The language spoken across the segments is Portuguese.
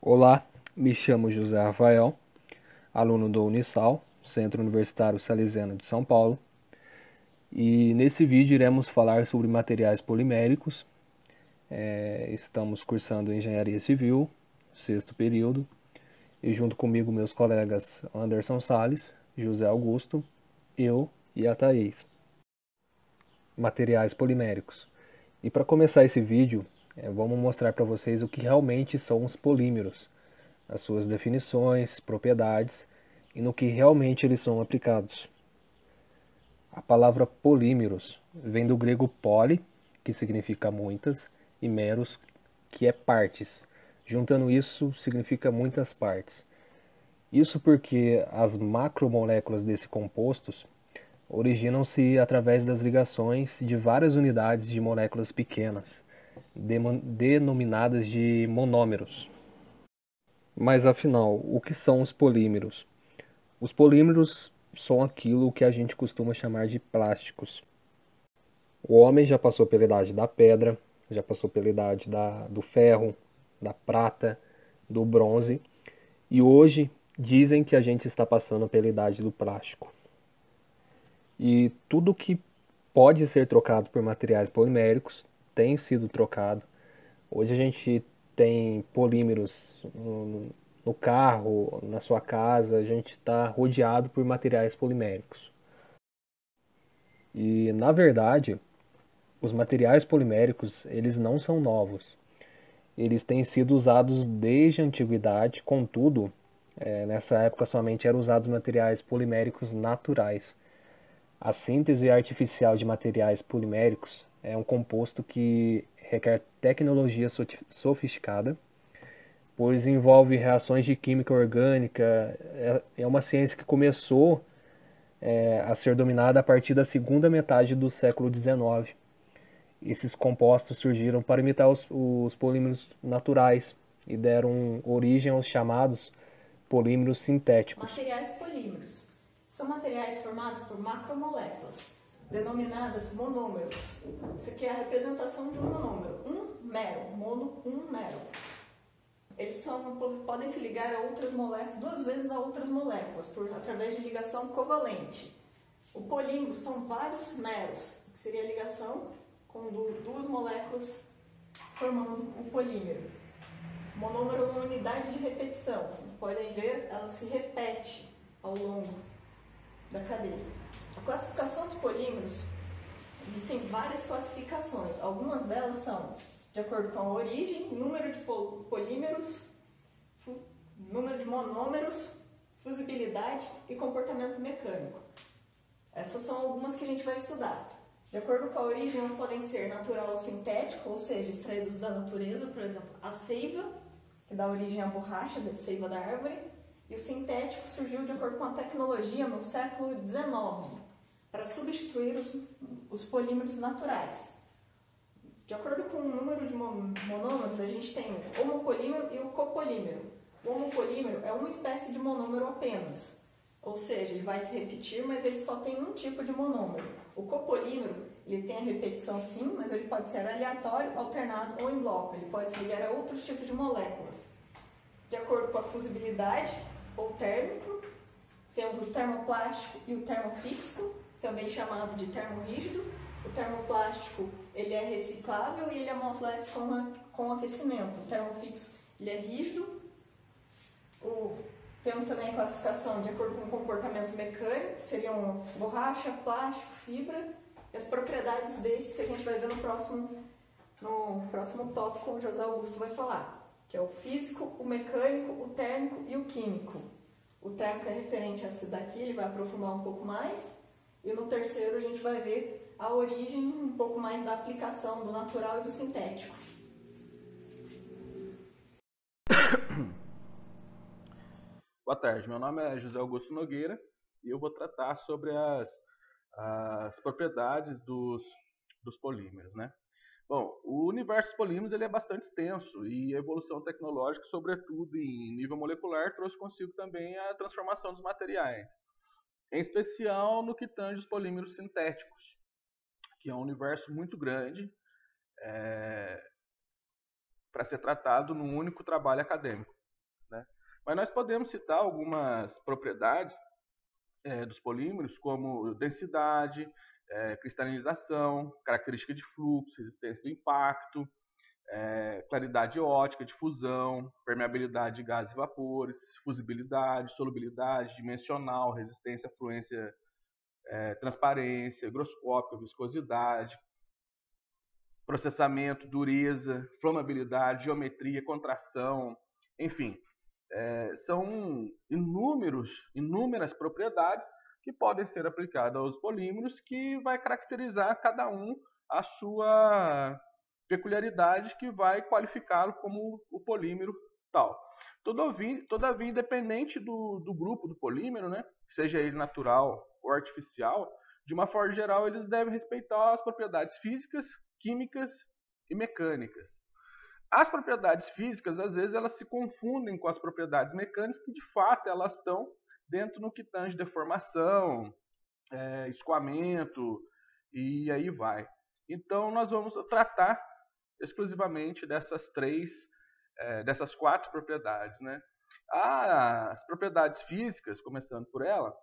Olá, me chamo José Rafael, aluno do Unisal, Centro Universitário Salesiano de São Paulo, e nesse vídeo iremos falar sobre materiais poliméricos. Estamos cursando Engenharia Civil, sexto período, e junto comigo meus colegas Anderson Sales, José Augusto, eu e a Thaís. Materiais poliméricos. E para começar esse vídeo, vamos mostrar para vocês o que realmente são os polímeros, as suas definições, propriedades e no que realmente eles são aplicados. A palavra polímeros vem do grego poli, que significa muitas, e meros, que é partes. Juntando isso, significa muitas partes. Isso porque as macromoléculas desse compostos originam-se através das ligações de várias unidades de moléculas pequenas, denominadas de monômeros. Mas afinal, o que são os polímeros? Os polímeros são aquilo que a gente costuma chamar de plásticos. O homem já passou pela idade da pedra, já passou pela idade do ferro, da prata, do bronze, e hoje dizem que a gente está passando pela idade do plástico. E tudo que pode ser trocado por materiais poliméricos tem sido trocado. Hoje a gente tem polímeros no carro, na sua casa, a gente está rodeado por materiais poliméricos. E na verdade, os materiais poliméricos, eles não são novos. Eles têm sido usados desde a antiguidade, contudo, nessa época somente eram usados materiais poliméricos naturais. A síntese artificial de materiais poliméricos é um composto que requer tecnologia sofisticada, pois envolve reações de química orgânica. É uma ciência que começou a ser dominada a partir da segunda metade do século XIX. Esses compostos surgiram para imitar os polímeros naturais e deram origem aos chamados polímeros sintéticos. Materiais polímeros são materiais formados por macromoléculas, denominadas monômeros. Isso aqui é a representação de um monômero, um mero. Eles podem se ligar a outras moléculas, duas vezes a outras moléculas, através de ligação covalente. O polímero são vários meros, que seria a ligação com duas moléculas formando o polímero. O monômero é uma unidade de repetição. Como podem ver, ela se repete ao longo da cadeia. A classificação dos polímeros, existem várias classificações. Algumas delas são de acordo com a origem, número de polímeros, número de monômeros, fusibilidade e comportamento mecânico. Essas são algumas que a gente vai estudar. De acordo com a origem, elas podem ser natural ou sintético, ou seja, extraídos da natureza, por exemplo, a seiva, que dá origem à borracha da seiva da árvore, e o sintético surgiu de acordo com a tecnologia no século XIX, para substituir os polímeros naturais. De acordo com o número de monômeros, a gente tem o homopolímero e o copolímero. O homopolímero é uma espécie de monômero apenas, ou seja, ele vai se repetir, mas ele só tem um tipo de monômero. O copolímero, ele tem a repetição sim, mas ele pode ser aleatório, alternado ou em bloco. Ele pode se ligar a outros tipos de moléculas. De acordo com a fusibilidade ou térmico, temos o termoplástico e o termofísico, também chamado de termorrígido. O termoplástico, ele é reciclável e ele amolece com aquecimento. O termofixo, ele é rígido. Temos também a classificação de acordo com o comportamento mecânico, que seriam borracha, plástico, fibra, e as propriedades destes que a gente vai ver no próximo tópico, o José Augusto vai falar, que é o físico, o mecânico, o térmico e o químico. O térmico é referente a esse daqui, ele vai aprofundar um pouco mais, e no terceiro a gente vai ver a origem, um pouco mais da aplicação do natural e do sintético. Boa tarde, meu nome é José Augusto Nogueira e eu vou tratar sobre as propriedades dos polímeros, né? Bom, o universo dos polímeros ele é bastante extenso e a evolução tecnológica, sobretudo em nível molecular, trouxe consigo também a transformação dos materiais, em especial no que tange os polímeros sintéticos, que é um universo muito grande para ser tratado num único trabalho acadêmico. Mas nós podemos citar algumas propriedades dos polímeros, como densidade, cristalização, característica de fluxo, resistência do impacto, claridade ótica, difusão, permeabilidade de gases e vapores, fusibilidade, solubilidade, dimensional, resistência, fluência, transparência, higroscópio, viscosidade, processamento, dureza, flamabilidade, geometria, contração, enfim. São inúmeras propriedades que podem ser aplicadas aos polímeros, que vai caracterizar cada um a sua peculiaridade, que vai qualificá-lo como o polímero tal. Todavia, independente do grupo do polímero, né, seja ele natural ou artificial, de uma forma geral, eles devem respeitar as propriedades físicas, químicas e mecânicas. As propriedades físicas, às vezes, elas se confundem com as propriedades mecânicas, que de fato elas estão dentro no que tange deformação, escoamento e aí vai. Então nós vamos tratar exclusivamente dessas dessas 4 propriedades, né? As propriedades físicas, começando por ela,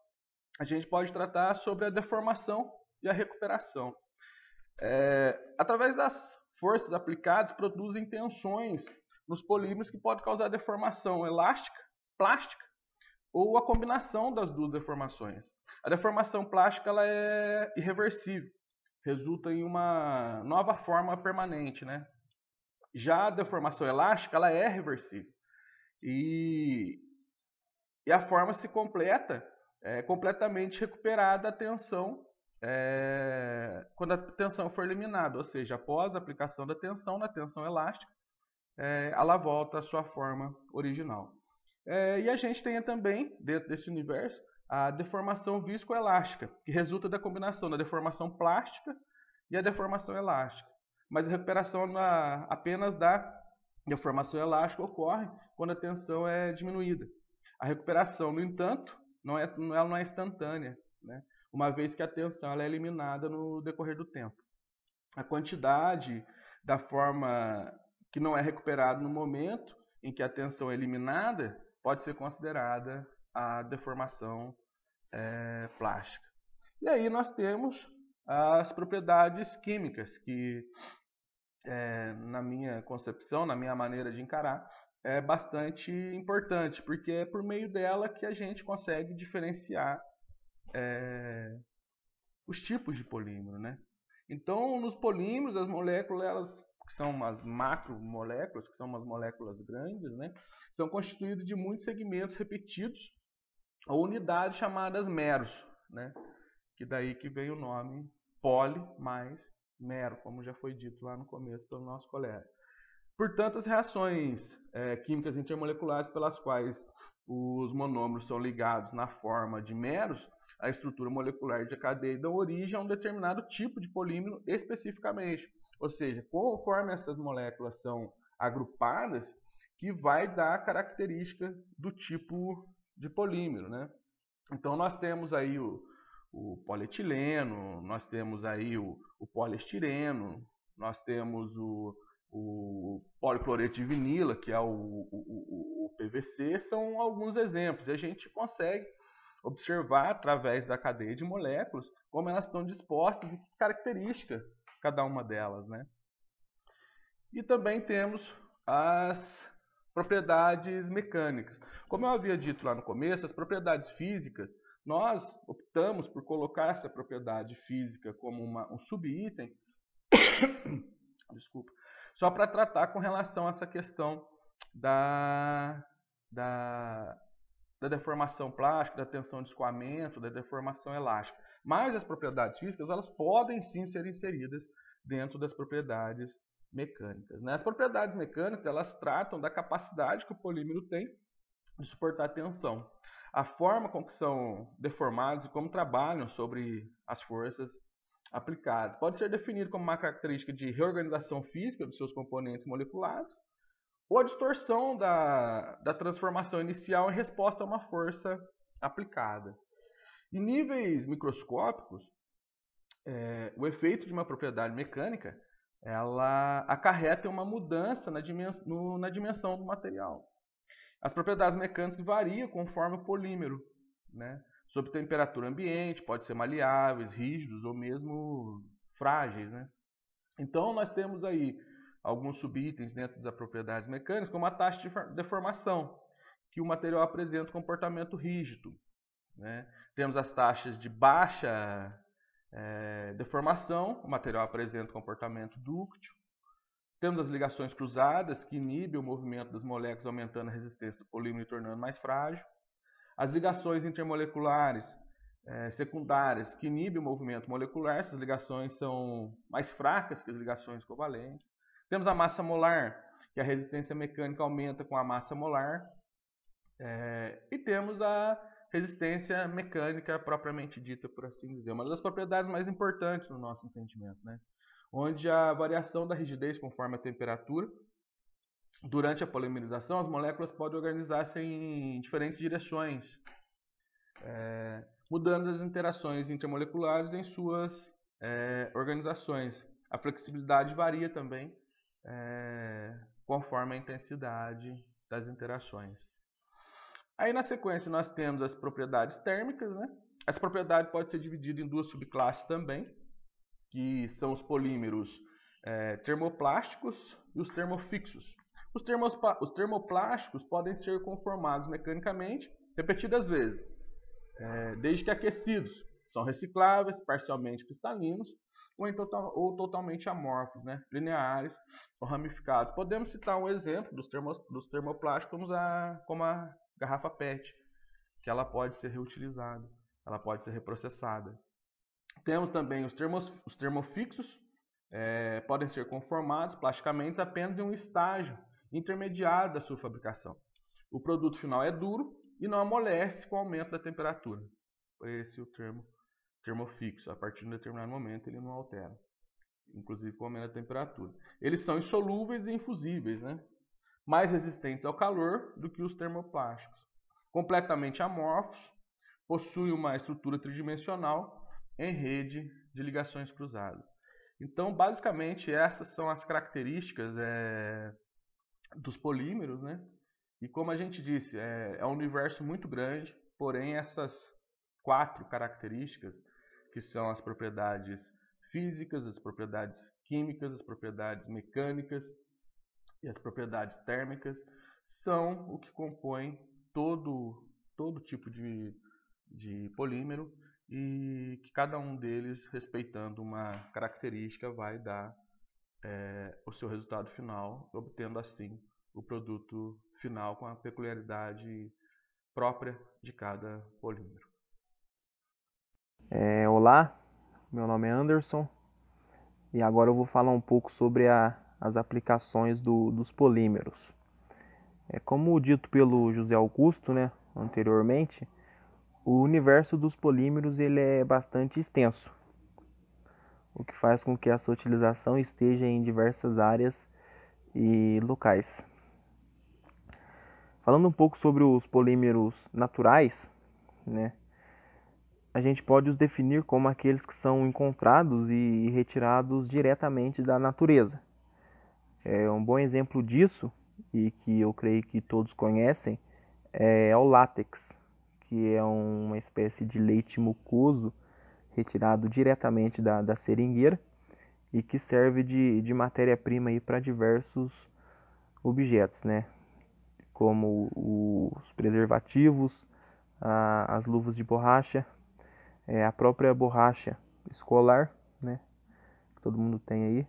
a gente pode tratar sobre a deformação e a recuperação. Através das forças aplicadas, produzem tensões nos polímeros que podem causar deformação elástica, plástica, ou a combinação das duas deformações. A deformação plástica ela é irreversível, resulta em uma nova forma permanente, né? Já a deformação elástica ela é reversível e a forma se completa completamente recuperada a tensão quando a tensão for eliminada, ou seja, após a aplicação da tensão na tensão elástica, ela volta à sua forma original. E a gente tem também, dentro desse universo, a deformação viscoelástica, que resulta da combinação da deformação plástica e a deformação elástica. Mas a recuperação apenas da deformação elástica ocorre quando a tensão é diminuída. A recuperação, no entanto, ela não é instantânea, né? Uma vez que a tensão ela é eliminada no decorrer do tempo. A quantidade da forma que não é recuperada no momento em que a tensão é eliminada pode ser considerada a deformação plástica. E aí nós temos as propriedades químicas, que na minha concepção, na minha maneira de encarar, é bastante importante, porque é por meio dela que a gente consegue diferenciar os tipos de polímero, né? Então, nos polímeros, as moléculas, elas, que são umas macromoléculas, que são umas moléculas grandes, né? São constituídas de muitos segmentos repetidos ou unidades chamadas meros, né? Que daí que vem o nome poli mais mero, como já foi dito lá no começo pelo nosso colega. Portanto, as reações químicas intermoleculares pelas quais os monômeros são ligados na forma de meros, a estrutura molecular de cadeia dão origem a um determinado tipo de polímero especificamente. Ou seja, conforme essas moléculas são agrupadas, que vai dar a característica do tipo de polímero, né? Então nós temos aí o polietileno, nós temos aí o poliestireno, nós temos o policloreto de vinila, que é o PVC, são alguns exemplos. E a gente consegue observar através da cadeia de moléculas como elas estão dispostas e que característica cada uma delas, né? E também temos as propriedades mecânicas. Como eu havia dito lá no começo, as propriedades físicas, nós optamos por colocar essa propriedade física como um subitem, desculpa, só para tratar com relação a essa questão da deformação plástica, da tensão de escoamento, da deformação elástica. Mas as propriedades físicas, elas podem sim ser inseridas dentro das propriedades mecânicas, né? As propriedades mecânicas, elas tratam da capacidade que o polímero tem de suportar tensão, a forma com que são deformados e como trabalham sobre as forças aplicadas. Pode ser definido como uma característica de reorganização física dos seus componentes moleculares, ou a distorção da transformação inicial em resposta a uma força aplicada. Em níveis microscópicos, o efeito de uma propriedade mecânica ela acarreta uma mudança na dimensão do material. As propriedades mecânicas variam conforme o polímero, né? Sob temperatura ambiente, pode ser maleáveis, rígidos ou mesmo frágeis, né? Então, nós temos aí alguns subitens dentro das propriedades mecânicas, como a taxa de deformação, que o material apresenta comportamento rígido, né? Temos as taxas de baixa deformação, o material apresenta comportamento dúctil. Temos as ligações cruzadas, que inibem o movimento das moléculas, aumentando a resistência do polímero e tornando mais frágil. As ligações intermoleculares secundárias, que inibem o movimento molecular, essas ligações são mais fracas que as ligações covalentes. Temos a massa molar, que a resistência mecânica aumenta com a massa molar. E temos a resistência mecânica propriamente dita, por assim dizer, uma das propriedades mais importantes no nosso entendimento, né? Onde a variação da rigidez conforme a temperatura. Durante a polimerização, as moléculas podem organizar-se em diferentes direções, mudando as interações intermoleculares em suas organizações. A flexibilidade varia também conforme a intensidade das interações. Aí na sequência nós temos as propriedades térmicas, né? Essa propriedade pode ser dividida em duas subclasses também, que são os polímeros termoplásticos e os termofixos. Os termoplásticos podem ser conformados mecanicamente repetidas vezes, desde que aquecidos. São recicláveis, parcialmente cristalinos ou totalmente amorfos, né? Lineares ou ramificados. Podemos citar um exemplo dos termoplásticos como a garrafa PET, que ela pode ser reutilizada, ela pode ser reprocessada. Temos também os termofixos, podem ser conformados plasticamente apenas em um estágio intermediário da sua fabricação. O produto final é duro e não amolece com o aumento da temperatura. Esse é o termo termofixo. A partir de um determinado momento ele não altera, inclusive com o aumento da temperatura. Eles são insolúveis e infusíveis, né? Mais resistentes ao calor do que os termoplásticos. Completamente amorfos, possuem uma estrutura tridimensional em rede de ligações cruzadas. Então, basicamente, essas são as características dos polímeros, né? E como a gente disse, é um universo muito grande, porém essas 4 características, que são as propriedades físicas, as propriedades químicas, as propriedades mecânicas e as propriedades térmicas, são o que compõe todo tipo de polímero, e que cada um deles, respeitando uma característica, vai dar o seu resultado final, obtendo assim o produto final com a peculiaridade própria de cada polímero. Olá, meu nome é Anderson e agora eu vou falar um pouco sobre as aplicações dos polímeros. Como dito pelo José Augusto, né, anteriormente, o universo dos polímeros ele é bastante extenso, o que faz com que a sua utilização esteja em diversas áreas e locais. Falando um pouco sobre os polímeros naturais, né, a gente pode os definir como aqueles que são encontrados e retirados diretamente da natureza. Um bom exemplo disso, e que eu creio que todos conhecem, é o látex, que é uma espécie de leite mucoso retirado diretamente da seringueira e que serve de matéria-prima para diversos objetos, né? Como os preservativos, as luvas de borracha, a própria borracha escolar, né? Que todo mundo tem aí,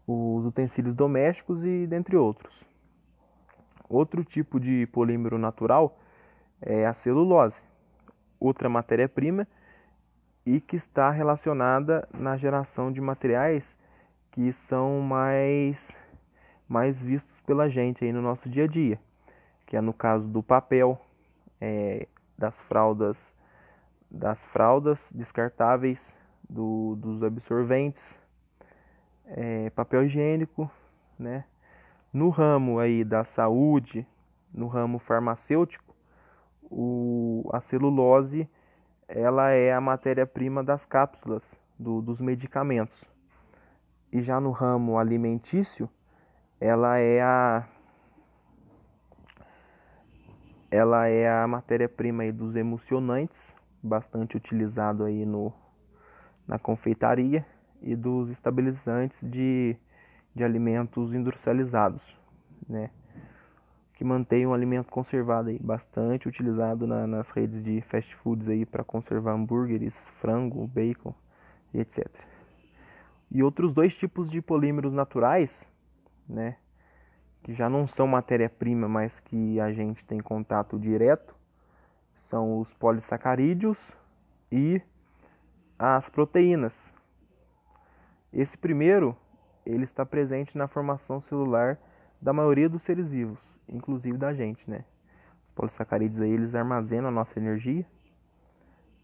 os utensílios domésticos e dentre outros. Outro tipo de polímero natural é a celulose, outra matéria-prima e que está relacionada na geração de materiais que são mais vistos pela gente aí no nosso dia a dia, que é no caso do papel, das fraldas descartáveis, dos absorventes, papel higiênico, né? No ramo aí da saúde, no ramo farmacêutico, a celulose ela é a matéria-prima das cápsulas dos medicamentos. E já no ramo alimentício, ela é ela é a matéria-prima aí dos emulsionantes, bastante utilizado aí na confeitaria, e dos estabilizantes de alimentos industrializados, né? Que mantém um alimento conservado aí, bastante utilizado nas redes de fast foods aí para conservar hambúrgueres, frango, bacon e etc. E outros dois tipos de polímeros naturais, né, que já não são matéria-prima, mas que a gente tem contato direto, são os polissacarídeos e as proteínas. Esse primeiro, ele está presente na formação celular da maioria dos seres vivos, inclusive da gente, né? Os polissacarídeos aí, eles armazenam a nossa energia,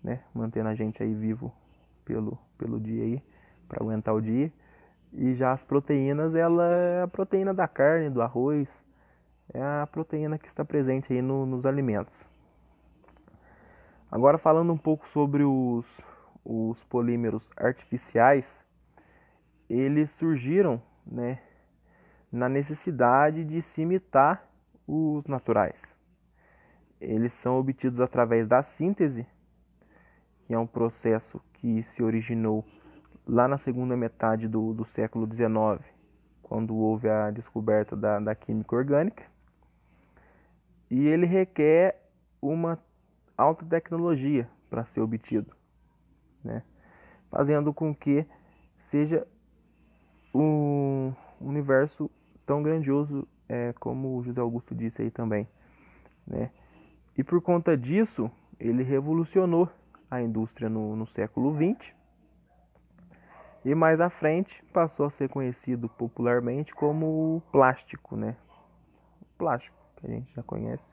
né? Mantendo a gente aí vivo pelo dia aí, para aguentar o dia. E já as proteínas, ela é a proteína da carne, do arroz, é a proteína que está presente aí nos alimentos. Agora falando um pouco sobre os polímeros artificiais, eles surgiram, né, na necessidade de se imitar os naturais. Eles são obtidos através da síntese, que é um processo que se originou lá na segunda metade do século XIX, quando houve a descoberta da química orgânica. E ele requer uma alta tecnologia para ser obtido, né? Fazendo com que seja um universo tão grandioso, como o José Augusto disse aí também, né? E por conta disso, ele revolucionou a indústria no século XX, e mais à frente passou a ser conhecido popularmente como plástico, né? O plástico, que a gente já conhece.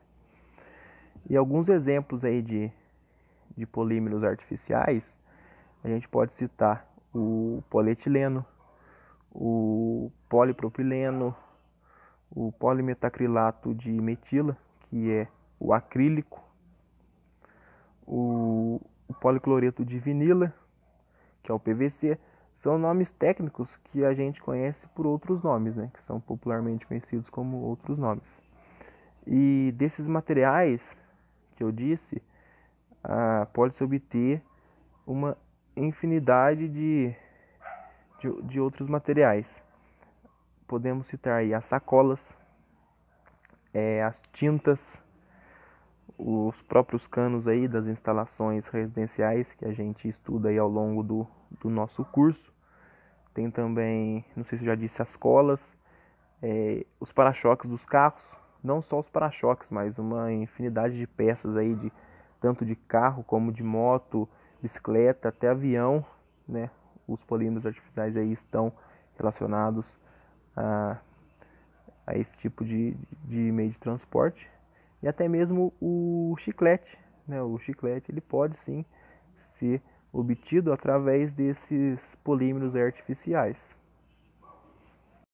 E alguns exemplos aí de polímeros artificiais, a gente pode citar o polietileno, o polipropileno, o polimetacrilato de metila, que é o acrílico, o policloreto de vinila, que é o PVC. São nomes técnicos que a gente conhece por outros nomes, né? Que são popularmente conhecidos como outros nomes. E desses materiais que eu disse, pode-se obter uma infinidade de outros materiais. Podemos citar aí as sacolas, as tintas, os próprios canos aí das instalações residenciais que a gente estuda aí ao longo do nosso curso. Tem também, não sei se eu já disse, as colas, os para-choques dos carros, não só os para-choques, mas uma infinidade de peças aí, tanto de carro como de moto, bicicleta, até avião, né? Os polímeros artificiais aí estão relacionados a esse tipo de meio de transporte. E até mesmo o chiclete, né? O chiclete, ele pode sim ser obtido através desses polímeros artificiais.